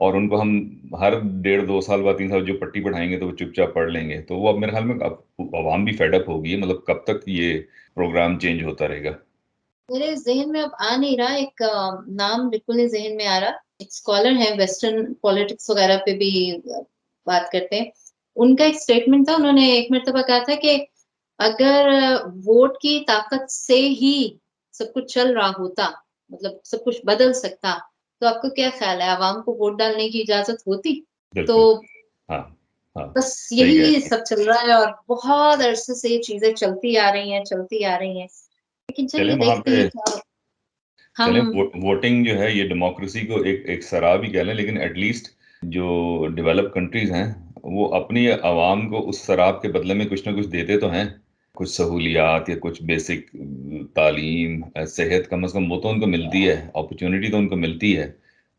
اور ان کو ہم ہر 1.5-2 سال بعد 3 سال جو پٹی پڑھائیں گے تو وہ چپ چاپ پڑھ لیں گے. تو وہ اب میرے خیال میں اب عوام بھی فیڈ اپ ہوگی. مطلب کب تک یہ پروگرام چینج ہوتا رہے گا؟ میرے ذہن میں اب آ نہیں رہا، ایک نام بالکل نہیں ذہن میں آ رہا. ایک اسکالر ہے، ویسٹرن پالیٹکس وغیرہ پہ بھی بات کرتے ہیں. ان کا ایک اسٹیٹمنٹ تھا، انہوں نے ایک مرتبہ کہا تھا کہ اگر ووٹ کی طاقت سے ہی سب کچھ چل رہا ہوتا، مطلب سب کچھ بدل سکتا، تو آپ کو کیا خیال ہے عوام کو ووٹ ڈالنے کی اجازت ہوتی؟ تو بالکل. ہاں ہاں بس صحیح کہہ یہی رہی ہیں. سب چل رہا ہے، اور بہت عرصے سے یہ چیزیں چلتی آ رہی ہیں چلتی آ رہی ہیں. لیکن چلیں چلیے وہاں دیکھتے پہ ہیں کیا ہم. چلیں ووٹنگ جو ہے یہ ڈیموکریسی کو ایک سراب ہی کہہ لیں، لیکن ایٹ لیسٹ جو ڈیولپ کنٹریز ہیں وہ اپنی عوام کو اس سراب کے بدلے میں کچھ نہ کچھ دیتے تو ہیں. کچھ سہولیات یا کچھ بیسک تعلیم، صحت، کم از کم وہ تو ان کو ملتی ہے، اپرچونٹی تو ان کو ملتی ہے.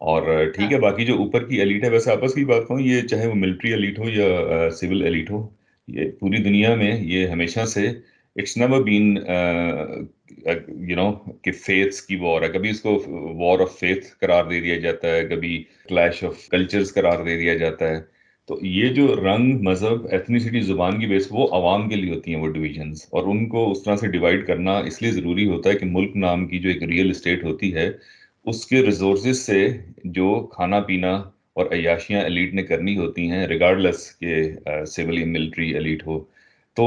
اور ٹھیک ہے، باقی جو اوپر کی ایلیٹ ہے، ویسے آپس کی بات کہوں، یہ چاہے وہ ملٹری ایلیٹ ہو یا سول ایلیٹ ہو، یہ پوری دنیا میں یہ ہمیشہ سے اٹس نیور بین کہ فیتھس کی وار ہے. کبھی اس کو وار آف فیتھ قرار دے دیا جاتا ہے، کبھی کلیش آف کلچرز قرار دے دیا جاتا ہے. تو یہ جو رنگ، مذہب، ایتھنیسٹی، زبان کی بیس وہ عوام کے لیے ہوتی ہیں وہ ڈویژنز، اور ان کو اس طرح سے ڈیوائڈ کرنا اس لیے ضروری ہوتا ہے کہ ملک نام کی جو ایک ریئل اسٹیٹ ہوتی ہے اس کے ریسورسز سے جو کھانا پینا اور عیاشیاں ایلیٹ نے کرنی ہوتی ہیں، ریگارڈلیس کہ سول یا ملٹری ایلیٹ ہو، تو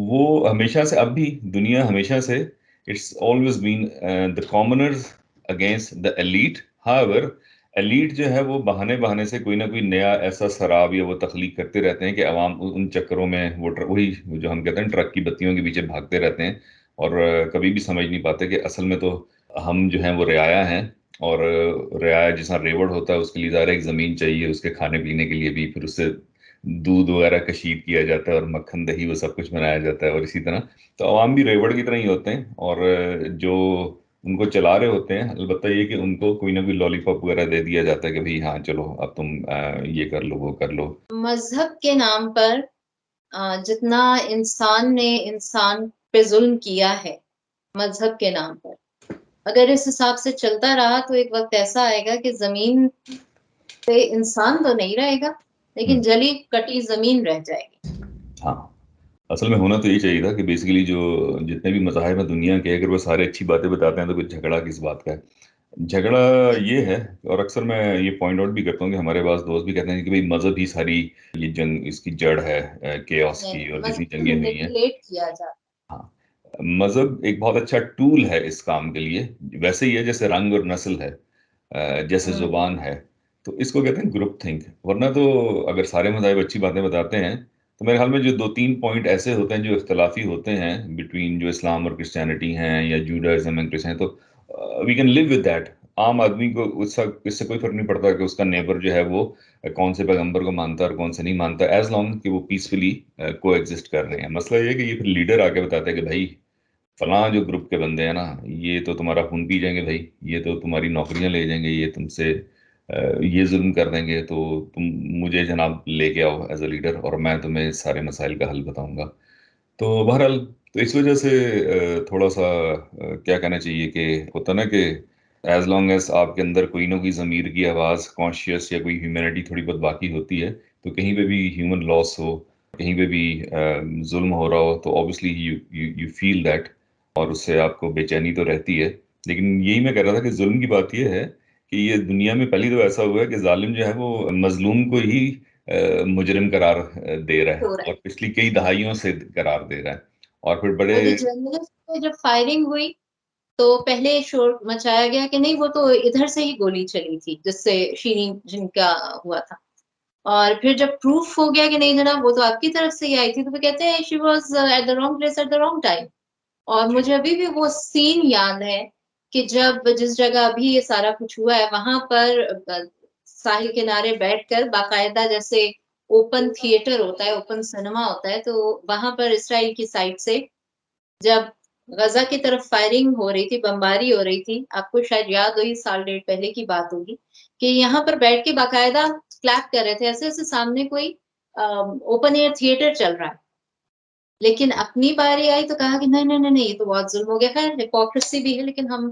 وہ ہمیشہ سے، اب بھی دنیا ہمیشہ سے it's always been the commoners against the elite. However elite جو ہے وہ بہانے سے کوئی نہ کوئی نیا ایسا سراب یا وہ تخلیق کرتے رہتے ہیں کہ عوام ان چکروں میں وہی جو ہم کہتے ہیں ٹرک کی بتیوں کے پیچھے بھاگتے رہتے ہیں، اور کبھی بھی سمجھ نہیں پاتے کہ اصل میں تو ہم جو ہیں وہ رعایا ہیں. اور رعایا جس طرح ریوڑ ہوتا ہے، اس کے لیے ظاہر ایک زمین چاہیے اس کے کھانے پینے کے لیے بھی، پھر اس سے دودھ وغیرہ کشید کیا جاتا ہے اور مکھن دہی وہ سب کچھ بنایا جاتا ہے، اور اسی طرح تو عوام بھی ریوڑ کی طرح ہی ہوتے ہیں. اور جو ان کو چلا رہے ہوتے ہیں، البتہ یہ کہ ان کو کوئی نہ کوئی لالی پاپ وغیرہ دے دیا جاتا ہے کہ بھئی ہاں چلو اب تم یہ کر لو وہ کر لو. مذہب کے نام پر جتنا انسان نے انسان پہ ظلم کیا ہے مذہب کے نام پر، اگر اس حساب سے چلتا رہا تو ایک وقت ایسا آئے گا کہ زمین پہ انسان تو نہیں رہے گا، لیکن جلی کٹی زمین رہ جائے گی. ہاں اصل میں ہونا تو یہ چاہیے تھا کہ بیسیکلی جو جتنے بھی مذاہب ہیں دنیا کے، اگر وہ سارے اچھی باتیں بتاتے ہیں تو کچھ جھگڑا کس بات کا ہے. جھگڑا یہ ہے، اور اکثر میں یہ پوائنٹ آؤٹ بھی کرتا ہوں کہ ہمارے پاس دوست بھی کہتے ہیں کہ بھئی مذہب ہی ساری یہ جنگ اس کی جڑ ہے، کیوس کی، اور جتنی مذہب کو جنگیں ہوئی ہیں. مینیپولیٹ کیا جاتا. ہاں مذہب ایک بہت اچھا ٹول ہے اس کام کے لیے، ویسے ہی ہے جیسے رنگ اور نسل ہے، جیسے زبان ہے. تو اس کو کہتے ہیں گروپ تھنک. ورنہ تو اگر سارے مذاہب اچھی باتیں بتاتے ہیں تو میرے خیال میں جو 2-3 پوائنٹ ایسے ہوتے ہیں جو اختلافی ہوتے ہیں بٹوین جو اسلام اور کرسچینٹی ہیں یا جوڈائزم اینڈ کرسچین، تو we can live with that. عام آدمی کو اس سے کوئی فرق نہیں پڑتا کہ اس کا نیبر جو ہے وہ کون سے پیغمبر کو مانتا ہے اور کون سے نہیں مانتا، ایز لانگ کہ وہ پیسفلی کو ایگزسٹ کر رہے ہیں. مسئلہ یہ ہے کہ یہ پھر لیڈر آ کے بتاتے ہیں کہ بھائی فلاں جو گروپ کے بندے ہیں نا، یہ تو تمہارا خون پی جائیں گے بھائی، یہ تو تمہاری نوکریاں لے جائیں گے، یہ تم سے یہ ظلم کر دیں گے، تو تم مجھے جناب لے کے آؤ ایز اے لیڈر اور میں تمہیں سارے مسائل کا حل بتاؤں گا. تو بہرحال تو اس وجہ سے تھوڑا سا کیا کہنا چاہیے کہ ہوتا نا کہ ایز لانگ ایز آپ کے اندر کوئی نہ کوئی ضمیر کی آواز، کانشیس یا کوئی ہیومینٹی تھوڑی بہت باقی ہوتی ہے، تو کہیں پہ بھی ہیومن لاس ہو، کہیں پہ بھی ظلم ہو رہا ہو، تو obviously یو فیل دیٹ، اور اس سے آپ کو بے چینی تو رہتی ہے. لیکن یہی میں کہہ رہا تھا کہ ظلم کی بات یہ ہے کہ یہ دنیا میں پہلی تو ایسا ہوا ہے کہ ظالم جو ہے وہ مظلوم کو ہی مجرم قرار دے رہا ہے، ہو رہا اور پچھلی کئی دہائیوں سے قرار دے رہا ہے. اور پھر بڑے ابھی جرنلسٹ پہ جب فائرنگ ہوئی تو پہلے شور مچایا گیا کہ نہیں وہ تو ادھر سے ہی گولی چلی تھی جس سے شیرین جن کا ہوا تھا، اور پھر جب پروف ہو گیا کہ نہیں جناب وہ تو آپ کی طرف سے ہی آئی تھی، تو وہ کہتے ہیں she was at the wrong place at the wrong time. اور مجھے ابھی بھی وہ سین یاد ہے کہ جب جس جگہ ابھی یہ سارا کچھ ہوا ہے وہاں پر ساحل کنارے بیٹھ کر باقاعدہ جیسے اوپن تھیٹر ہوتا ہے، اوپن سنیما ہوتا ہے، تو وہاں پر اسرائیل کی سائڈ سے جب غزہ کی طرف فائرنگ ہو رہی تھی، بمباری ہو رہی تھی، آپ کو شاید یاد ہوئی 1.5 سال پہلے کی بات ہوگی، کہ یہاں پر بیٹھ کے باقاعدہ کلیپ کر رہے تھے، ایسے ایسے سامنے کوئی اوپن ایئر تھیٹر چل رہا ہے. لیکن اپنی باری آئی تو کہا کہ نہیں نہیں نہیں یہ تو بہت ظلم ہو گیا. خیر ہپوکریسی بھی ہے، لیکن ہم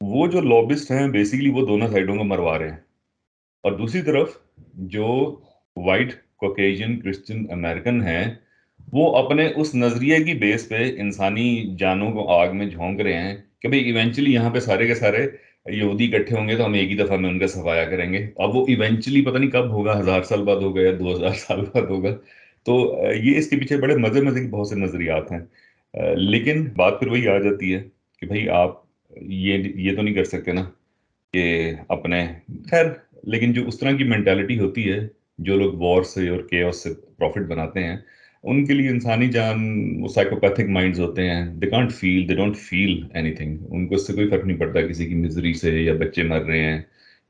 وہ جو لابسٹ ہیں بیسیکلی وہ دونوں سائڈوں کو مروا رہے ہیں، اور دوسری طرف جو وائٹ کوکیجن کرسچن امریکن ہیں وہ اپنے اس نظریے کی بیس پہ انسانی جانوں کو آگ میں جھونک رہے ہیں کہ بھئی ایونچولی یہاں پہ سارے کے سارے یہودی اکٹھے ہوں گے تو ہم ایک ہی دفعہ میں ان کا صفایا کریں گے. اب وہ ایونچولی پتہ نہیں کب ہوگا، 1000 سال بعد ہوگا یا 2000 سال بعد ہوگا. تو یہ اس کے پیچھے بڑے مزے مزے کے بہت سے نظریات ہیں. لیکن بات پھر وہی آ جاتی ہے کہ بھئی آپ یہ تو نہیں کر سکتے نا کہ اپنے خیر. لیکن جو اس طرح کی مینٹالٹی ہوتی ہے، جو لوگ وار سے اور کیوس سے پروفٹ بناتے ہیں، ان کے لیے انسانی جان، وہ سائیکوپیتھک مائنڈز ہوتے ہیں. They can't feel, they don't feel anything. ان کو اس سے کوئی فرق نہیں پڑتا کسی کی مزری سے، یا بچے مر رہے ہیں،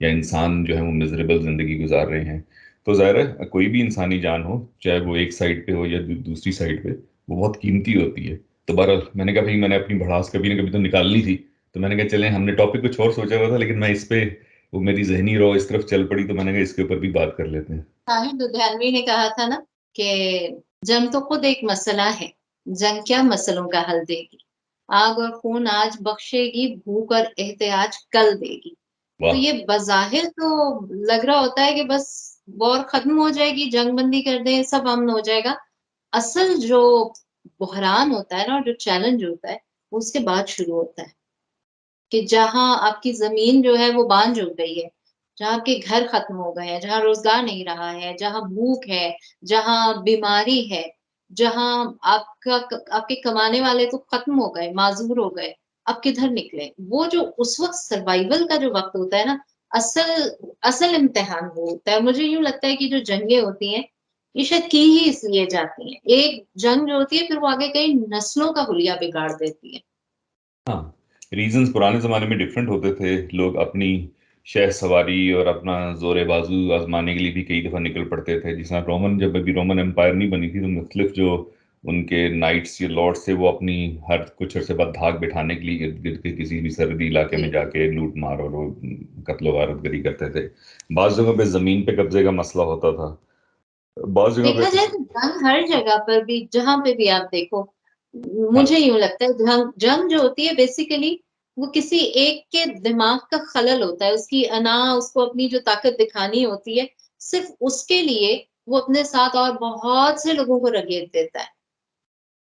یا انسان جو ہے وہ مزریبل زندگی گزار رہے ہیں. تو ظاہر ہے کوئی بھی انسانی جان ہو، چاہے وہ ایک سائڈ پہ ہو یا دوسری سائڈ پہ، وہ بہت قیمتی ہوتی ہے. تو بہرحال میں نے کہا بھائی میں نے اپنی بھڑاس کبھی نہ کبھی تو نکالنی تھی. تو میں نے کہا چلیں، ہم نے ٹاپک کچھ اور سوچا ہوا تھا لیکن میں اس پہ وہ میری ذہنی رو اس طرف چل پڑی، تو میں نے کہا اس کے اوپر بھی بات کر لیتے ہیں. طاہر لدھیانوی نے کہا تھا نا کہ جنگ تو خود ایک مسئلہ ہے، جنگ کیا مسئلوں کا حل دے گی، آگ اور خون آج بخشے گی، بھوک اور احتیاج کل دے گی. تو واہ. یہ بظاہر تو لگ رہا ہوتا ہے کہ بس وار ختم ہو جائے گی، جنگ بندی کر دیں، سب امن ہو جائے گا. اصل جو بحران ہوتا ہے نا، اور جو چیلنج ہوتا ہے، وہ اس کے بعد شروع ہوتا ہے کہ جہاں آپ کی زمین جو ہے وہ بانجھ ہو گئی ہے، جہاں آپ کے گھر ختم ہو گئے ہیں، جہاں روزگار نہیں رہا ہے، جہاں بھوک ہے، جہاں بیماری ہے، جہاں آپ کے کمانے والے تو ختم ہو گئے، معذور ہو گئے، اب کدھر نکلے. وہ جو اس وقت سروائیول کا جو وقت ہوتا ہے نا، اصل امتحان وہ ہوتا ہے. مجھے یوں لگتا ہے کہ جو جنگیں ہوتی ہیں یہ شاید کی ہی اس لیے جاتی ہیں. ایک جنگ جو ہوتی ہے پھر وہ آگے کئی نسلوں کا حلیہ بگاڑ دیتی ہے. ہاں، ریزنز پرانے زمانے میں ڈفرینٹ ہوتے تھے. لوگ اپنی شہ سواری اور اپنا زور بازو آزمانے کے لیے بھی کئی دفعہ نکل پڑتے تھے. جس طرح جب ابھی رومن امپائر نہیں بنی تھی تو مختلف جو ان کے نائٹس یا لارڈس تھے وہ اپنی ہر کچھ عرصے بعد دھاک بٹھانے کے لیے ارد گرد کے کسی بھی سرحدی علاقے میں جی جا کے لوٹ مار اور وہ قتل و غارت گری کرتے تھے. بعض جگہوں پہ زمین پہ قبضے کا مسئلہ ہوتا تھا، بعض جگہوں دیکھا پہ. جائے تو جنگ ہر جگہ پر بھی، جہاں پہ بھی آپ دیکھو، ہاں مجھے یوں لگتا ہے جنگ جو ہوتی ہے بیسیکلی وہ کسی ایک کے دماغ کا خلل ہوتا ہے، اس کی اس کو اپنی جو طاقت دکھانی ہوتی ہے صرف اس کے لیے، وہ اپنے ساتھ اور بہت سے لوگوں کو رگیٹ دیتا ہے.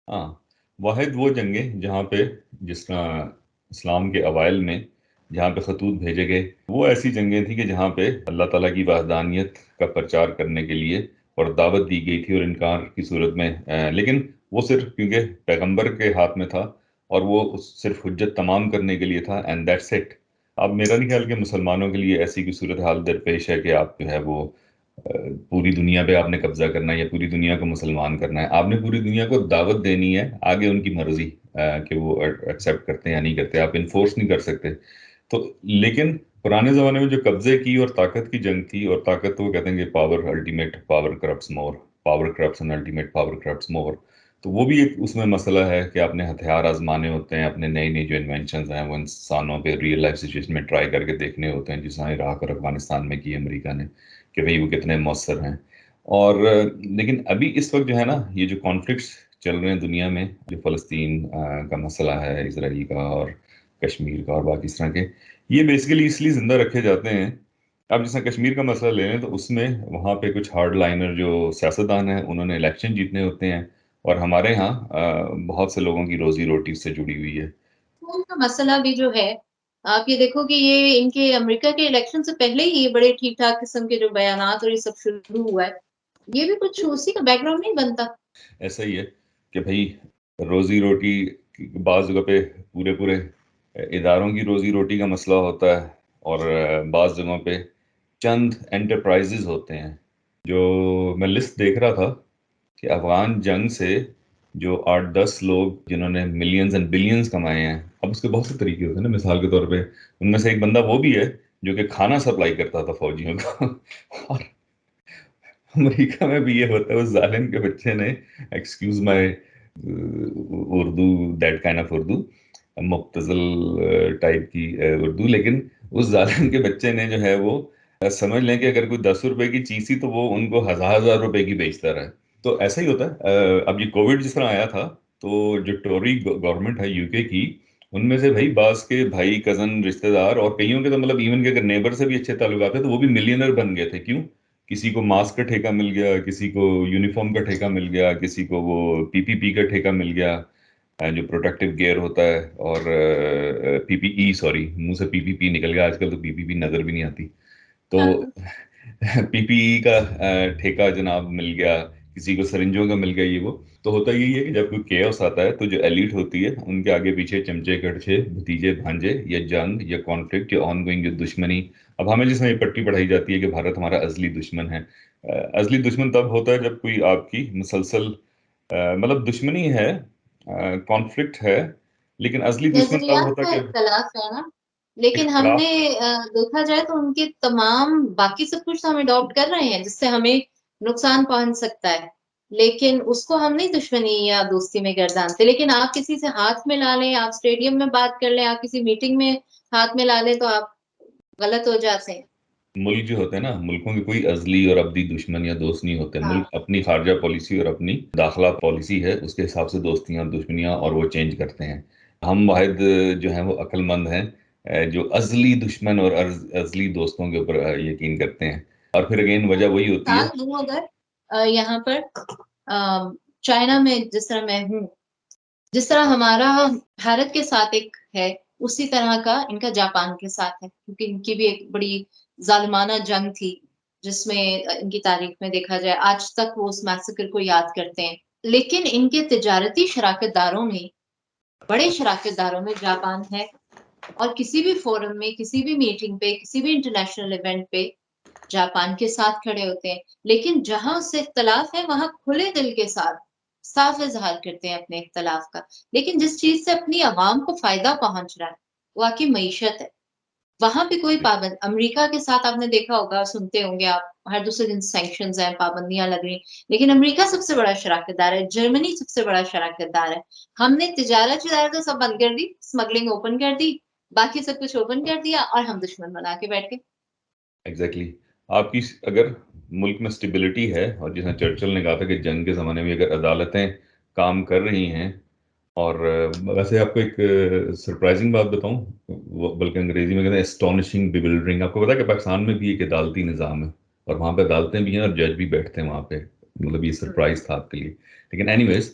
ہاں، واحد وہ جنگیں جہاں پہ جس طرح اسلام کے اوائل میں جہاں پہ خطوط بھیجے گئے، وہ ایسی جنگیں تھیں کہ جہاں پہ اللہ تعالیٰ کی وحدانیت کا پرچار کرنے کے لیے اور دعوت دی گئی تھی، اور انکار کی صورت میں لیکن وہ صرف کیونکہ پیغمبر کے ہاتھ میں تھا اور وہ صرف حجت تمام کرنے کے لیے تھا، اینڈ دیٹس اٹ. اب میرا نہیں خیال کہ مسلمانوں کے لیے ایسی کوئی صورتحال درپیش ہے کہ آپ جو ہے وہ پوری دنیا پہ آپ نے قبضہ کرنا ہے یا پوری دنیا کو مسلمان کرنا ہے. آپ نے پوری دنیا کو دعوت دینی ہے، آگے ان کی مرضی کہ وہ ایکسیپٹ کرتے ہیں یا نہیں کرتے، آپ انفورس نہیں کر سکتے. تو لیکن پرانے زمانے میں جو قبضے کی اور طاقت کی جنگ تھی، اور طاقت تو وہ کہتے ہیں کہ power ultimate power corrupts more, power corrupts and ultimate power corrupts more. تو وہ بھی ایک اس میں مسئلہ ہے کہ آپ نے ہتھیار آزمانے ہوتے ہیں، اپنے نئی نئی جو انوینشنز ہیں وہ انسانوں پہ ریئل لائف سچویشن میں ٹرائی کر کے دیکھنے ہوتے ہیں، جس طرح عراق اور افغانستان میں کی امریکہ نے، کہ بھئی وہ کتنے مؤثر ہیں. اور لیکن ابھی اس وقت جو ہے نا، یہ جو کانفلکٹس چل رہے ہیں دنیا میں، جو فلسطین کا مسئلہ ہے، اسرائیل کا، اور کشمیر کا، اور باقی اس طرح کے، یہ بیسیکلی اس لیے زندہ رکھے جاتے ہیں. اب جس طرح کشمیر کا مسئلہ لے لیں تو اس میں وہاں پہ کچھ ہارڈ لائنر جو سیاستدان ہیں انہوں نے الیکشن جیتنے ہوتے ہیں، اور ہمارے ہاں بہت سے لوگوں کی روزی روٹی اس سے جڑی ہوئی ہے. خون کا مسئلہ بھی جو ہے، آپ یہ دیکھو کہ یہ ان کے امریکہ کے الیکشن سے پہلے ہی یہ بڑے ٹھیک ٹھاک قسم کے جو بیانات اور یہ سب شروع ہوا ہے، یہ بھی کچھ اسی کا بیک گراؤنڈ نہیں بنتا. ایسا ہی ہے کہ بھائی روزی روٹی بعض جگہ پہ پورے اداروں کی روزی روٹی کا مسئلہ ہوتا ہے، اور بعض جگہوں پہ چند انٹرپرائزز ہوتے ہیں. جو میں لسٹ دیکھ رہا تھا کہ افغان جنگ سے جو 8-10 لوگ جنہوں نے ملینز اینڈ بلینز کمائے ہیں، اب اس کے بہت سے طریقے ہوتے ہیں نا. مثال کے طور پہ ان میں سے ایک بندہ وہ بھی ہے جو کہ کھانا سپلائی کرتا تھا فوجیوں کو. اور امریکہ میں بھی یہ ہوتا ہے، اس ظالم کے بچے نے، excuse my Urdu, that kind of Urdu, مبتذل ٹائپ کی اردو، لیکن اس ظالم کے بچے نے جو ہے وہ سمجھ لیں کہ اگر کوئی 10 روپے کی چیز تھی تو وہ ان کو 1000 روپے کی بیچتا رہا. تو ایسا ہی ہوتا ہے. اب یہ کووڈ جس طرح آیا تھا تو جو ٹوری گورنمنٹ ہے UK کی، ان میں سے بھائی بعض کے بھائی کزن رشتہ دار اور کئیوں کے تو مطلب ایون کہ اگر نیبر سے بھی اچھے تعلقات ہیں تو وہ بھی ملینر بن گئے تھے. کیوں؟ کسی کو ماسک کا ٹھیکہ مل گیا, کسی کو یونیفارم کا ٹھیکہ مل گیا, کسی کو وہ پی پی پی کا ٹھیکہ مل گیا, جو پروٹیکٹیو گیئر ہوتا ہے, اور پی پی ای, سوری منہ سے پی پی پی نکل گیا, آج کل تو پی پی پی نظر بھی نہیں آتی, تو پی پی ای کا ٹھیکہ جناب مل گیا, کسی کو سرنجوں کا مل گیا. یہ وہ تو ہوتا یہی ہے کہ جب کوئی کیوس آتا ہے تو جو ایلیٹ ہوتی ہے ان کے آگے پیچھے چمچے کڑچے بھتیجے بھانجے یا جنگ یا کانفلکٹ یا آن گوئنگ جو دشمنی, اب ہمیں جس میں یہ پٹی پڑھائی جاتی ہے کہ بھارت ہمارا ازلی دشمن ہے. ازلی دشمن تب ہوتا ہے جب کوئی آپ کی مسلسل مطلب دشمنی ہے, کانفلکٹ ہے, لیکن ازلی دشمن تب نظریات ہوتا کا ہے کہ اختلاف ہے نا. لیکن ہم اختلاف. نے دیکھا جائے تو ان کے تمام باقی سب کچھ تو ہم اڈاپٹ کر رہے ہیں جس سے ہمیں نقصان پہنچ سکتا ہے, لیکن اس کو ہم نہیں دشمنی یا دوستی میں گردانتے. لیکن آپ کسی سے ہاتھ میں لا لیں, آپ اسٹیڈیم میں بات کر لیں, آپ کسی میٹنگ میں ہاتھ میں لا لیں تو آپ غلط ہو جاتے ہیں. ملک جو ہوتے ہیں نا, ملکوں کے کوئی ازلی اور ابدی دشمن یا دوست نہیں ہوتے. ہاں, ملک اپنی خارجہ پالیسی اور اپنی داخلہ پالیسی ہے, اس کے حساب سے دوستیاں اور دشمنیاں اور وہ چینج کرتے ہیں. ہم واحد جو ہیں وہ عقل مند ہیں جو ازلی دشمن اور ازلی دوستوں کے اوپر یقین کرتے ہیں. اور پھر اگین وجہ وہی ہوتی ہے. مثال دوں اگر یہاں پر چائنا میں جس طرح میں ہوں, جس طرح ہمارا بھارت کے ساتھ ایک ہے, اسی طرح کا ان کا جاپان کے ساتھ ہے, کیونکہ ان کی بھی ایک بڑی ظالمانہ جنگ تھی جس میں ان کی تاریخ میں دیکھا جائے آج تک وہ اس میسیکر کو یاد کرتے ہیں. لیکن ان کے تجارتی شراکت داروں میں, بڑے شراکت داروں میں جاپان ہے, اور کسی بھی فورم میں, کسی بھی میٹنگ پہ, کسی بھی انٹرنیشنل ایونٹ پہ جاپان کے ساتھ کھڑے ہوتے ہیں. لیکن جہاں اس سے اختلاف ہے وہاں کھلے دل کے ساتھ صاف اظہار کرتے ہیں اپنے اختلاف کا. لیکن جس چیز سے اپنی عوام کو فائدہ پہنچ رہا ہے وہ آپ کی معیشت ہے, وہاں پہ کوئی پابند. امریکہ کے ساتھ آپ نے دیکھا ہوگا, سنتے ہوں گے آپ, ہر دوسرے دن سینکشنز ہیں, پابندیاں لگ رہی, لیکن امریکہ سب سے بڑا شراکت دار ہے, جرمنی سب سے بڑا شراکت دار ہے. ہم نے تجارت تو سب بند کر دی, اسمگلنگ اوپن کر دی, باقی سب کچھ اوپن کر دیا, اور ہم دشمن بنا کے بیٹھ گئے. ایگزیکٹلی. آپ کی اگر ملک میں اسٹیبلٹی ہے, اور جس طرح چرچل نے کہا تھا کہ جنگ کے زمانے میں اگر عدالتیں کام کر رہی ہیں, اور ویسے آپ کو ایک سرپرائزنگ بات بتاؤں, بلکہ انگریزی میں کہتے ہیں اسٹونشنگ بیولڈرنگ. آپ کو پتا ہے کہ پاکستان میں بھی ایک عدالتی نظام ہے, اور وہاں پہ عدالتیں بھی ہیں اور جج بھی بیٹھتے ہیں وہاں پہ. مطلب یہ سرپرائز تھا آپ کے لیے. لیکن اینی ویز,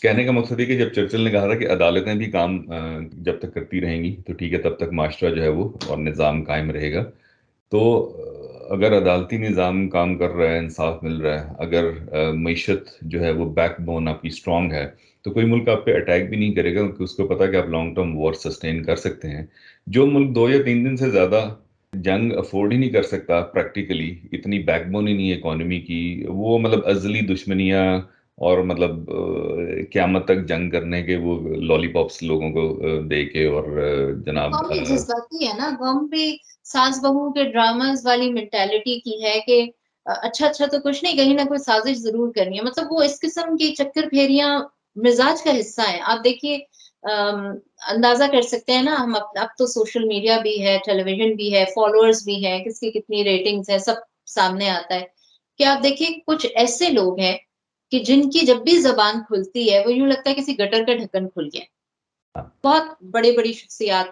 کہنے کا مقصد یہ کہ جب چرچل نے کہا تھا کہ عدالتیں بھی کام جب تک کرتی رہیں گی تو ٹھیک ہے, تب تک معاشرہ جو ہے وہ اور نظام قائم رہے گا. تو اگر عدالتی نظام کام کر رہا ہے, انصاف مل رہا ہے, اگر معیشت جو ہے وہ بیک بون آپ کی اسٹرانگ ہے, تو کوئی ملک آپ پہ اٹیک بھی نہیں کرے گا, کیونکہ اس کو پتا کہ آپ لانگ ٹرم وار سسٹین کر سکتے ہیں. جو ملک 2 یا 3 دن سے زیادہ جنگ افورڈ ہی نہیں کر سکتا پریکٹیکلی, اتنی بیک بون ہی نہیں ہے اکانومی کی, وہ مطلب ازلی دشمنیاں اور مطلب قیامت تک جنگ کرنے کے وہ لالی پاپس لوگوں کو دے کے, اور جناب قوم بھی جذباتی ہے نا, قوم بھی ساس بہو کے ڈراماز والی مینٹالٹی کی ہے کہ اچھا اچھا تو کچھ نہیں, کہیں نہ کوئی سازش ضرور کرنی ہے. مطلب وہ اس قسم کی چکر پھیریاں مزاج کا حصہ ہیں. آپ دیکھیے, اندازہ کر سکتے ہیں نا ہم, اب تو سوشل میڈیا بھی ہے, ٹیلی ویژن بھی ہے, فالوورز بھی ہیں, کس کی کتنی ریٹنگز ہے, سب سامنے آتا ہے. کہ آپ دیکھیے کچھ ایسے لوگ ہیں کہ جن کی جب بھی زبان کھلتی ہے وہ یوں لگتا ہے کسی گٹر کا ڈھکن کھل گیا. بہت بڑی بڑی شخصیات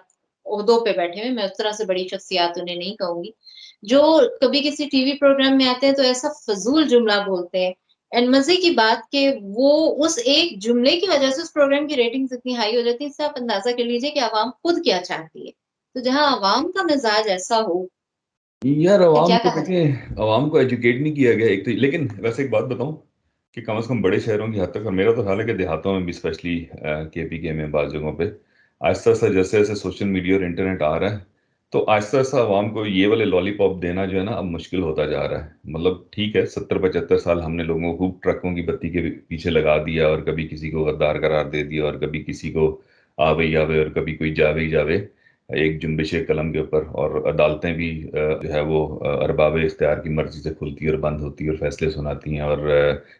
عہدوں پہ بیٹھے ہوئے, میں اس طرح سے بڑی شخصیات انہیں نہیں کہوں گی, جو کبھی کسی ٹی وی پروگرام میں آتے ہیں تو ایسا فضول جملہ بولتے ہیں. اینڈ مزے کی بات کہ وہ اس ایک جملے کی وجہ سے اس پروگرام کی ریٹنگ اتنی ہائی ہو جاتی ہے. اس سے آپ اندازہ کر لیجئے کہ عوام خود کیا چاہتی ہے. تو جہاں عوام کا مزاج ایسا ہو, یار پھر عوام کیا کو کہا جائے. دیکھیں, عوام کو ایجوکیٹ نہیں کیا گیا ایک تو. لیکن ویسے ایک بات بتاؤں کہ کم از کم بڑے شہروں کی حد تک, اور میرا تو خیال ہے کہ دیہاتوں میں بھی اسپیشلی کے پی کے میں بعض جگہوں پہ آہستہ آہستہ جیسے جیسے سوشل میڈیا اور انٹرنیٹ آ رہا ہے, تو آہستہ آہستہ عوام کو یہ والے لالی پاپ دینا جو ہے نا اب مشکل ہوتا جا رہا ہے. مطلب ٹھیک ہے 70-75 سال ہم نے لوگوں کو خوب ٹرکوں کی بتی کے پیچھے لگا دیا, اور کبھی کسی کو غدار قرار دے دیا, اور کبھی کسی کو آوے آوے, اور کبھی کوئی جاوے ہی جاوے ایک جنبش قلم کے اوپر. اور عدالتیں بھی جو ہے وہ ارباب اختیار کی مرضی سے کھلتی اور بند ہوتی اور فیصلے سناتی ہیں, اور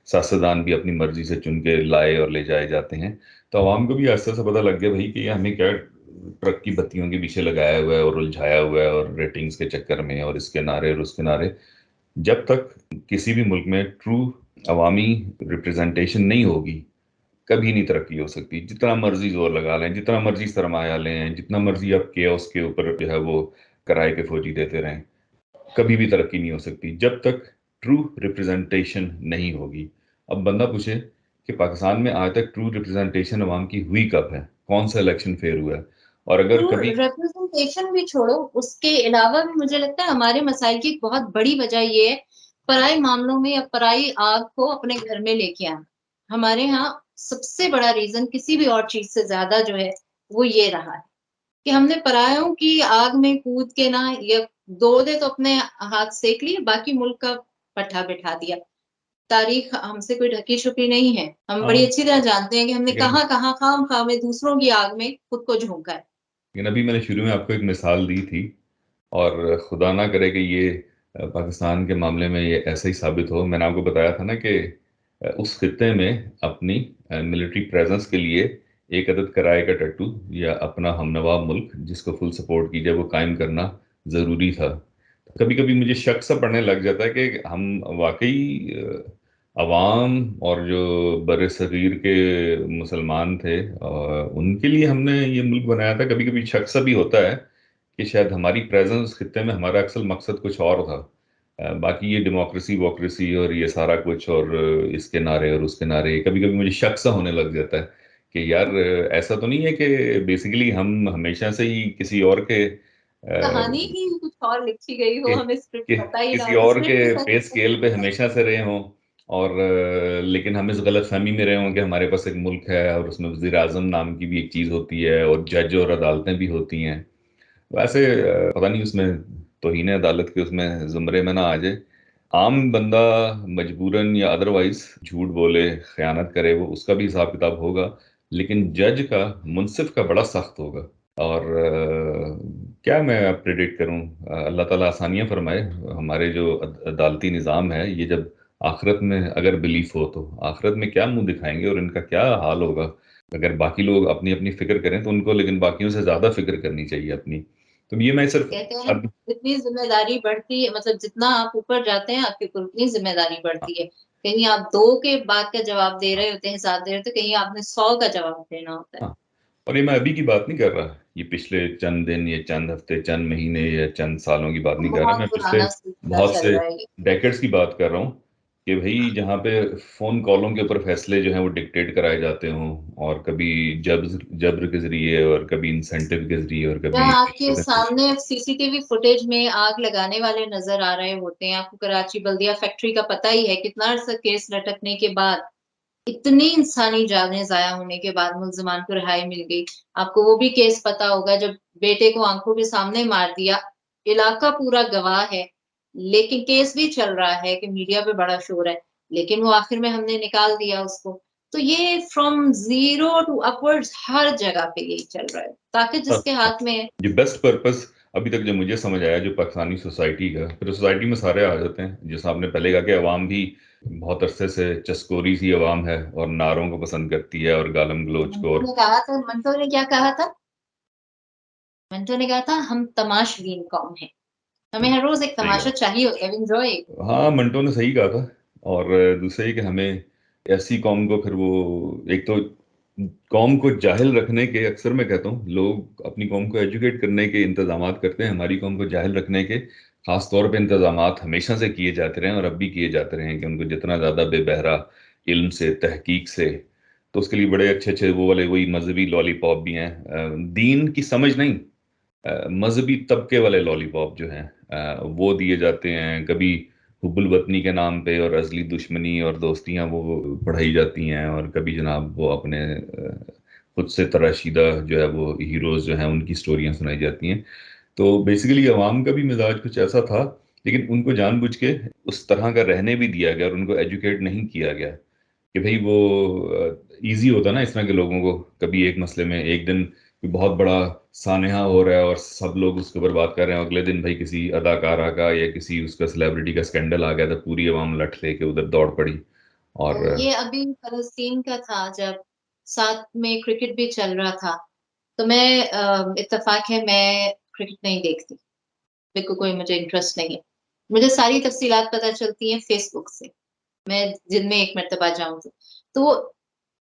سیاستدان بھی اپنی مرضی سے چن کے لائے اور لے جائے جاتے ہیں. تو عوام کو بھی ایسا سے پتہ لگ گیا بھائی کہ یہ ہمیں کیا ٹرک کی بتیوں کے پیچھے لگایا ہوا ہے اور الجھایا ہوا ہے, اور ریٹنگز کے چکر میں, اور اس کے نعرے اور اس کے نعرے. جب تک کسی بھی ملک میں ٹرو عوامی ریپرزنٹیشن نہیں ہوگی, کبھی نہیں ترقی ہو سکتی. جتنا مرضی زور لگا لیں، جتنا مرضی سرمایہ لیں، جتنا مرضی آپ کیوس کے اوپر جو ہے وہ کرائے کے فوجی دیتے رہیں، کبھی بھی ترقی نہیں ہو سکتی جب تک ٹرو ریپرزنٹیشن نہیں ہوگی. اب بندہ پوچھے کہ پاکستان میں آج تک ٹرو ریپرزنٹیشن عوام کی ہوئی کب ہے، کون سا الیکشن فیئر ہوا ہے؟ اور اگر کبھی ریپرزنٹیشن بھی چھوڑو، اس کے علاوہ بھی مجھے لگتا ہے ہمارے مسائل کی ایک بہت بڑی وجہ یہ ہے پرائی معاملوں میں یا پرائی آگ کو اپنے گھر میں لے کے آنا. ہمارے ہاں سب سے بڑا ریزن کسی بھی اور چیز سے زیادہ جو ہے وہ یہ رہا ہے کہ ہم نے پرایوں کی آگ میں کود کے نہ یا دو دے تو اپنے ہاتھ سیک لیے، باقی ملک کا پٹھا بٹھا دیا. تاریخ ہم سے کوئی ڈھکی چھپی نہیں ہے، ہم بڑی اچھی طرح جانتے ہیں کہ ہم نے لیکن کہاں کہاں خام خواہ میں دوسروں کی آگ میں خود کو جھونکا ہے. لیکن ابھی میں نے شروع میں آپ کو ایک مثال دی تھی، اور خدا نہ کرے کہ یہ پاکستان کے معاملے میں یہ ایسا ہی ثابت ہو. میں نے آپ کو بتایا تھا نا کہ اس خطے میں اپنی ملٹری پریزنس کے لیے ایک عدد کرائے کا ٹٹو یا اپنا ہمنوا ملک جس کو فل سپورٹ کی جائے وہ قائم کرنا ضروری تھا. کبھی کبھی مجھے شک سا پڑنے لگ جاتا ہے کہ ہم واقعی عوام اور جو بر صغیر کے مسلمان تھے ان کے لیے ہم نے یہ ملک بنایا تھا. کبھی کبھی شک سا بھی ہوتا ہے کہ شاید ہماری پریزنس خطے میں ہمارا اصل مقصد کچھ اور تھا. باقی یہ ڈیموکریسی ووکریسی اور یہ سارا کچھ اور اس کے نعرے اور اس کے نعرے، کبھی کبھی مجھے شک سا ہونے لگ جاتا ہے کہ یار ایسا تو نہیں ہے کہ بیسیکلی ہم ہمیشہ سے ہی کسی اور کے کہانی ہی کچھ اور لکھی گئی ہو، ہمیں اسکرپٹ پتہ ہی نہ کسی ہو، اور کے اسکرپٹ پے اسکیل پہ ہمیشہ سے رہے ہوں، اور لیکن ہم اس غلط فہمی میں رہے ہوں کہ ہمارے پاس ایک ملک ہے اور اس میں وزیر اعظم نام کی بھی ایک چیز ہوتی ہے اور جج اور عدالتیں بھی ہوتی ہیں. ویسے پتہ نہیں اس میں توہین عدالت کے اس میں زمرے میں نہ آ جائے. عام بندہ مجبوراً یا ادروائز جھوٹ بولے، خیانت کرے، وہ اس کا بھی حساب کتاب ہوگا، لیکن جج کا، منصف کا بڑا سخت ہوگا. اور کیا میں پریڈکٹ کروں، اللہ تعالیٰ آسانیاں فرمائے. ہمارے جو عدالتی نظام ہے یہ جب آخرت میں اگر بلیف ہو تو آخرت میں کیا منہ دکھائیں گے اور ان کا کیا حال ہوگا. اگر باقی لوگ اپنی اپنی فکر کریں تو ان کو لیکن باقیوں سے زیادہ فکر کرنی چاہیے اپنی. تو یہ میں صرف کہتے ہیں جتنی ذمہ داری بڑھتی ہے، مطلب جتنا آپ اوپر جاتے ہیں آپ کے اوپر اتنی ذمہ داری بڑھتی ہے. کہیں آپ 2 کے بعد کا جواب دے رہے ہوتے ہیں، حساب دے رہے ہوتے ہیں، کہیں آپ نے 100 کا جواب دینا ہوتا ہے. ہاں، اور یہ میں ابھی کی بات نہیں کر رہا، یہ پچھلے چند دن یا چند ہفتے، چند مہینے یا چند سالوں کی بات نہیں کر رہا، بہت میں پچھلے پرانا سلسلہ بہت چل سے رہا ہے یہ. ڈیکڈز کی بات کر رہا ہوں کہ بھئی جہاں پہ فون کالوں کے اوپر فیصلے جو ہیں وہ ڈکٹیٹ کرائے جاتے ہوں، اور کبھی جبر کے ذریعے اور کبھی انسینٹیو کے ذریعے اور کبھی جہاں آپ کے رشوت. سامنے CCTV فوٹیج میں آگ لگانے والے نظر آ رہے ہوتے ہیں. آپ کو کراچی بلدیہ فیکٹری کا پتہ ہی ہے، کتنا عرصہ کیس لٹکنے کے بعد، اتنی انسانی جانیں ضائع ہونے کے بعد ملزمان کو رہائی مل گئی. آپ کو وہ بھی کیس پتا ہوگا جب بیٹے کو آنکھوں کے سامنے مار دیا. علاقہ پورا گواہ ہے، لیکن کیس بھی چل رہا ہے کہ میڈیا پہ بڑا شور ہے، لیکن وہ آخر میں ہم نے نکال دیا اس کو. تو یہ فرام زیرو ٹو اپورڈز ہر جگہ پہ یہی چل رہا ہے. طاقت جس کے ہاتھ میں ہے. یہ بیسٹ پرپس ابھی تک جو مجھے سمجھ آیا جو پاکستانی سوسائٹی کا، پھر سوسائٹی میں سارے آ جاتے ہیں، جیسا آپ نے پہلے کہا کہ عوام بھی بہت عرصے سے چسکوری سی عوام ہے اور نعروں کو پسند کرتی ہے اور گالم گلوچ کو. منٹو نے کہا تھا، منٹو نے کیا کہا تھا؟ منٹو نے کہا تھا ہم تماش بین قوم ہیں، ہمیں ہر روز ایک تماشا چاہیے ہوتا ہے. انجوائے. ہاں، منٹو نے صحیح کہا تھا. اور دوسرے کہ ہمیں ایسی قوم کو پھر وہ ایک تو قوم کو جاہل رکھنے کے، اکثر میں کہتا ہوں لوگ اپنی قوم کو ایجوکیٹ کرنے کے انتظامات کرتے ہیں، ہماری قوم کو جاہل رکھنے کے خاص طور پہ انتظامات ہمیشہ سے کیے جاتے رہے ہیں اور اب بھی کیے جاتے رہے ہیں کہ ان کو جتنا زیادہ بے بہرا علم سے، تحقیق سے. تو اس کے لیے بڑے اچھے اچھے وہ والے وہی مذہبی لالی پاپ بھی ہیں، دین کی سمجھ نہیں، مذہبی طبقے والے لالی پاپ جو ہیں وہ دیے جاتے ہیں. کبھی حب الوطنی کے نام پہ اور ازلی دشمنی اور دوستیاں وہ پڑھائی جاتی ہیں، اور کبھی جناب وہ اپنے خود سے تراشیدہ جو ہے وہ ہیروز جو ہیں ان کی سٹوریاں سنائی جاتی ہیں. تو بیسیکلی عوام کا بھی مزاج کچھ ایسا تھا، لیکن ان کو جان بوجھ کے اس طرح کا رہنے بھی دیا گیا اور ان کو ایجوکیٹ نہیں کیا گیا کہ بھئی وہ ایزی ہوتا نا اس طرح کے لوگوں کو. کبھی ایک مسئلے میں ایک دن بہت بڑا سانحہ ہو رہا ہے اور سب لوگ اس کے اوپر بات کر رہے ہیں، اگلے دن بھائی کسی اداکارہ کا یا کسی اس کا سیلیبریٹی کا سکینڈل آ گیا تو پوری عوام لٹ لے کے ادھر دوڑ پڑی. اور تو یہ ابھی فلسطین کا تھا جب ساتھ میں کرکٹ بھی چل رہا تھا. تو میں اتفاق ہے میں کرکٹ نہیں دیکھتی، میرے کو کوئی مجھے انٹرسٹ نہیں ہے. مجھے ساری تفصیلات پتہ چلتی ہیں فیس بک سے، میں دن میں 1 مرتبہ جاؤں تو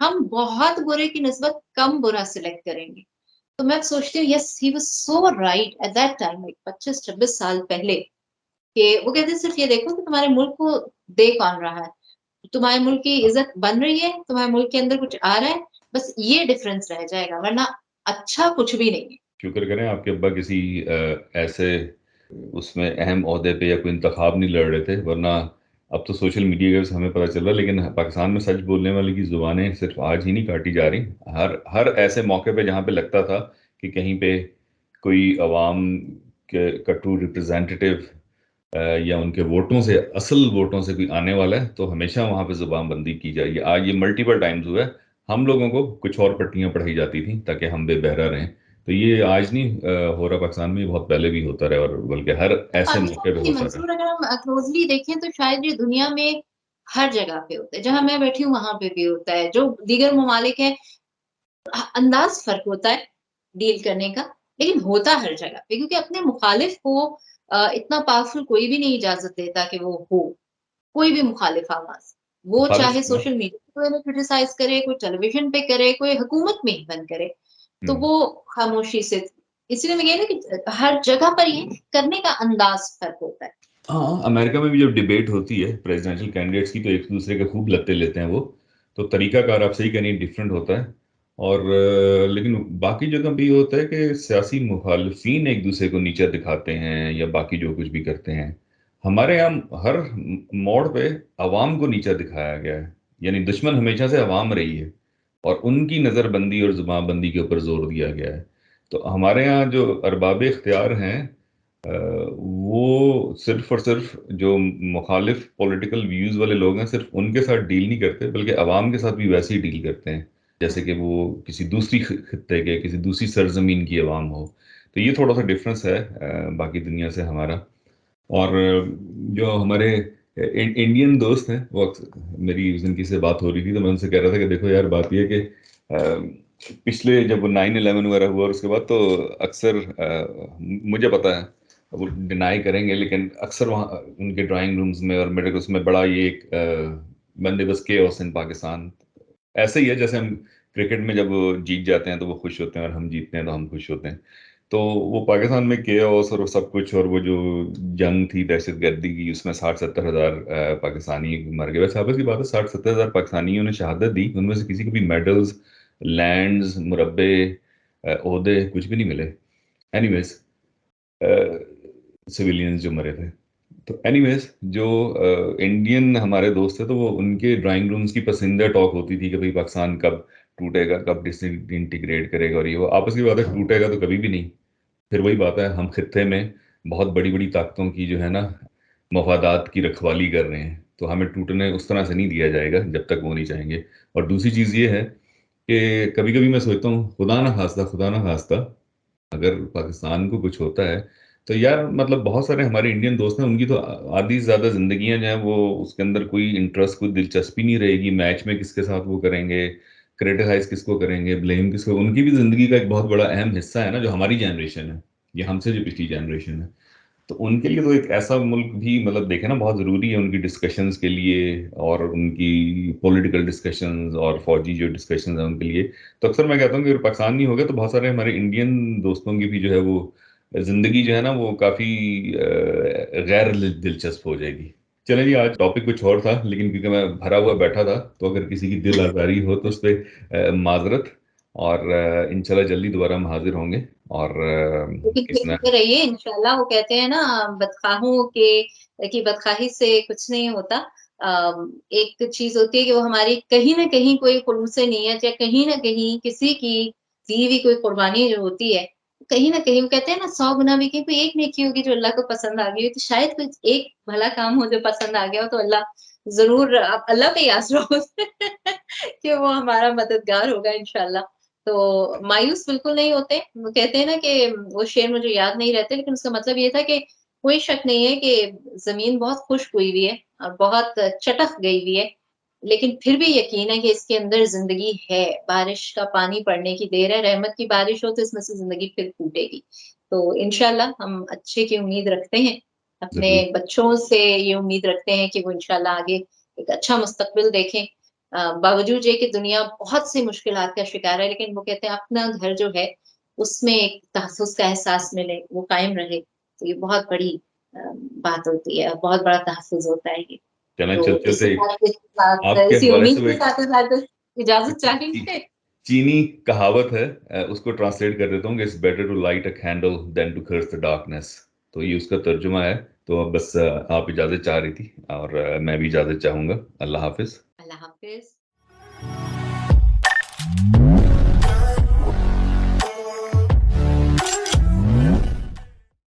ہم بہت برے کی نسبت کم برا سلیکٹ کریں گے. تو میں سوچتی ہوں yes he was so right at that time, 25-26 سال پہلے، کہ وہ کہتے ہیں صرف یہ دیکھو کہ تمہارے ملک کو دے کون رہا ہے، تمہارے ملک کی عزت بن رہی ہے، تمہارے ملک کے اندر کچھ آ رہا ہے، بس یہ ڈفرنس رہ جائے گا، ورنہ اچھا کچھ بھی نہیں ہے. شکر کریں آپ کے ابا کسی ایسے اس میں اہم عہدے پہ یا کوئی انتخاب نہیں لڑ رہے تھے، ورنہ اب تو سوشل میڈیا کی وجہ سے ہمیں پتہ چل رہا ہے. لیکن پاکستان میں سچ بولنے والے کی زبانیں صرف آج ہی نہیں کاٹی جا رہی، ہر ایسے موقع پہ جہاں پہ لگتا تھا کہ کہیں پہ کوئی عوام کے کا ٹرو ریپرزینٹیٹیو یا ان کے ووٹوں سے، اصل ووٹوں سے کوئی آنے والا ہے، تو ہمیشہ وہاں پہ زبان بندی کی جائے گی. آج یہ ملٹیپل ٹائمز ہوا ہے، ہم لوگوں کو کچھ اور پٹیاں پڑھائی جاتی تھیں تاکہ ہم بے بہرا رہیں. تو یہ آج نہیں ہو رہا پاکستان میں، یہ بہت پہلے بھی ہوتا رہا، اور بلکہ ہر ایسے موقع پاکستان پہ میں نہیں ہوتا رہا. منظور، اگر ہم کلوزلی دیکھیں تو شاید یہ دنیا میں ہر جگہ پہ ہوتا ہے، جہاں میں بیٹھی ہوں وہاں پہ بھی ہوتا ہے. جو دیگر ممالک ہیں انداز فرق ہوتا ہے ڈیل کرنے کا، لیکن ہوتا ہر جگہ پہ، کیونکہ اپنے مخالف کو اتنا پاورفل کوئی بھی نہیں اجازت دیتا کہ وہ ہو، کوئی بھی مخالف آواز، وہ خالص چاہے سوشل میڈیا پہ کرٹیسائز کرے، کوئی ٹیلی ویژن پہ کرے، کوئی حکومت میں ہی بند کرے، تو وہ خاموشی سے. اس لیے میں کہہ رہی کہ ہر جگہ پر یہ کرنے کا انداز فرق ہوتا ہے. ہاں، امریکہ میں بھی جب ڈیبیٹ ہوتی ہے پریزیڈنشل کینڈیڈیٹس کی، تو ایک دوسرے کے خوب لتے لیتے ہیں وہ، تو طریقہ کار آپ صحیح کہنی ڈفرینٹ ہوتا ہے. اور لیکن باقی جگہ بھی یہ ہوتا ہے کہ سیاسی مخالفین ایک دوسرے کو نیچا دکھاتے ہیں یا باقی جو کچھ بھی کرتے ہیں. ہمارے یہاں ہر موڑ پہ عوام کو نیچا دکھایا گیا ہے، یعنی دشمن ہمیشہ سے عوام رہی ہے، اور ان کی نظر بندی اور زبان بندی کے اوپر زور دیا گیا ہے. تو ہمارے یہاں جو ارباب اختیار ہیں وہ صرف اور صرف جو مخالف پولیٹیکل ویوز والے لوگ ہیں، صرف ان کے ساتھ ڈیل نہیں کرتے، بلکہ عوام کے ساتھ بھی ویسے ہی ڈیل کرتے ہیں جیسے کہ وہ کسی دوسری خطے کے، کسی دوسری سرزمین کی عوام ہو. تو یہ تھوڑا سا ڈفرنس ہے باقی دنیا سے ہمارا. اور جو ہمارے انڈین دوست ہیں، وہ میری اس دن کسی سے بات ہو رہی تھی تو میں ان سے کہہ رہا تھا کہ دیکھو یار، بات یہ ہے کہ پچھلے جب 9/11 وغیرہ ہوا اور اس کے بعد تو اکثر مجھے پتا ہے وہ ڈینائی کریں گے، لیکن اکثر وہاں ان کے ڈرائنگ رومز میں اور میرے اس میں بڑا یہ ایک بندے بس کیوس ان پاکستان. ایسے ہی ہے جیسے ہم کرکٹ میں جب جیت جاتے ہیں تو وہ خوش ہوتے ہیں، اور ہم جیتتے ہیں تو ہم خوش ہوتے ہیں. تو وہ پاکستان میں کیوس اور وہ سب کچھ، اور وہ جو جنگ تھی دہشت گردی کی، اس میں 60-70 ہزار پاکستانی مر گئے. ویسے آپس کی بات ہے، 60-70 ہزار پاکستانیوں نے شہادت دی، ان میں سے کسی کو بھی میڈلز، لینڈز، مربے، عہدے کچھ بھی نہیں ملے. اینی ویز سویلینز جو مرے تھے. تو اینی ویز جو انڈین ہمارے دوست تھے، تو وہ ان کے ڈرائنگ رومز کی پسندیدہ ٹاک ہوتی تھی کہ بھئی پاکستان کب ٹوٹے گا، کب ڈس انٹیگریٹ کرے گا، اور یہ وہ آپس کی بات ہے. ٹوٹے گا تو کبھی بھی نہیں. پھر وہی بات ہے، ہم خطے میں بہت بڑی بڑی طاقتوں کی جو ہے نا مفادات کی رکھوالی کر رہے ہیں، تو ہمیں ٹوٹنے اس طرح سے نہیں دیا جائے گا جب تک وہ نہیں چاہیں گے. اور دوسری چیز یہ ہے کہ کبھی کبھی میں سوچتا ہوں، خدا نہ خواستہ اگر پاکستان کو کچھ ہوتا ہے تو یار، مطلب بہت سارے ہمارے انڈین دوست ہیں، ان کی تو آدھی سے زیادہ زندگیاں جو ہیں وہ اس کے اندر کوئی انٹرسٹ، کوئی دلچسپی نہیں رہے گی. میچ میں کس کے ساتھ وہ کریں گے، کریٹیسائز کس کو کریں گے، بلیم کس کو. ان کی بھی زندگی کا ایک بہت بڑا اہم حصہ ہے نا، جو ہماری جنریشن ہے، یہ ہم سے جو پچھلی جنریشن ہے. تو ان کے لیے تو ایک ایسا ملک بھی مطلب دیکھیں نا بہت ضروری ہے ان کی ڈسکشنز کے لیے، اور ان کی پولیٹیکل ڈسکشنز اور فوجی جو ڈسکشنز ہیں ان کے لیے. تو اکثر میں کہتا ہوں کہ اگر پاکستان نہیں ہوگا تو بہت سارے ہمارے انڈین دوستوں کی بھی جو ہے وہ زندگی جو ہے نا وہ کافی غیر دلچسپ ہو جائے گی. چلیں جی، آج ٹاپک کچھ اور تھا، لیکن کیونکہ میں بھرا ہوا بیٹھا تھا تو اگر کسی کی دل آزاری ہو تو اس پہ معذرت. اور انشاءاللہ جلدی دوبارہ ہم حاضر ہوں گے. اور لیکن کس نے دیکھتے رہیے انشاءاللہ. وہ کہتے ہیں نا بدخواہوں کی بدخواہی سے کچھ نہیں ہوتا. ایک چیز ہوتی ہے کہ وہ ہماری کہیں نہ کہیں کوئی خلوص نیت یا کہیں نہ کہیں کسی کی دی ہوئی کوئی قربانی جو ہوتی ہے، کہیں نہ کہیں وہ کہتے ہیں نا 100 گنا بھی کہ کوئی ایک نیکی ہوگی جو اللہ کو پسند آ گئی ہو، تو شاید کوئی ایک بھلا کام ہو جو پسند آ گیا ہو، تو اللہ ضرور اللہ پہ ہی آسرا ہو کہ وہ ہمارا مددگار ہوگا انشاءاللہ. تو مایوس بالکل نہیں ہوتے. وہ کہتے ہیں نا کہ وہ شعر مجھے یاد نہیں رہتے، لیکن اس کا مطلب یہ تھا کہ کوئی شک نہیں ہے کہ زمین بہت خشک ہوئی ہوئی ہے اور بہت چٹک گئی ہوئی ہے، لیکن پھر بھی یقین ہے کہ اس کے اندر زندگی ہے. بارش کا پانی پڑنے کی دیر ہے، رحمت کی بارش ہو تو اس میں سے زندگی پھر پھوٹے گی. تو انشاءاللہ ہم اچھے کی امید رکھتے ہیں، اپنے ضرور. بچوں سے یہ امید رکھتے ہیں کہ وہ انشاءاللہ آگے ایک اچھا مستقبل دیکھیں. باوجود یہ کہ دنیا بہت سی مشکلات کا شکار ہے، لیکن وہ کہتے ہیں اپنا گھر جو ہے اس میں ایک تحفظ کا احساس ملے، وہ قائم رہے، تو یہ بہت بڑی بات ہوتی ہے، بہت بڑا تحفظ ہوتا ہے یہ۔ چلیں تو چلتے اسی چلتے بات کے ساتھ، آپ کے اسی حوالے سے امید وہ کے ایک ساتھ اجازت چاہیں گے؟ چینی کہاوت ہے، اس کو ٹرانسلیٹ کر دیتا ہوں کہ it's better to light a candle than to curse the darkness, تو یہ اس کا ترجمہ ہے۔ تو بس آپ اجازت چاہ رہی تھی اور میں بھی اجازت چاہوں گا۔ اللہ حافظ۔ اللہ حافظ۔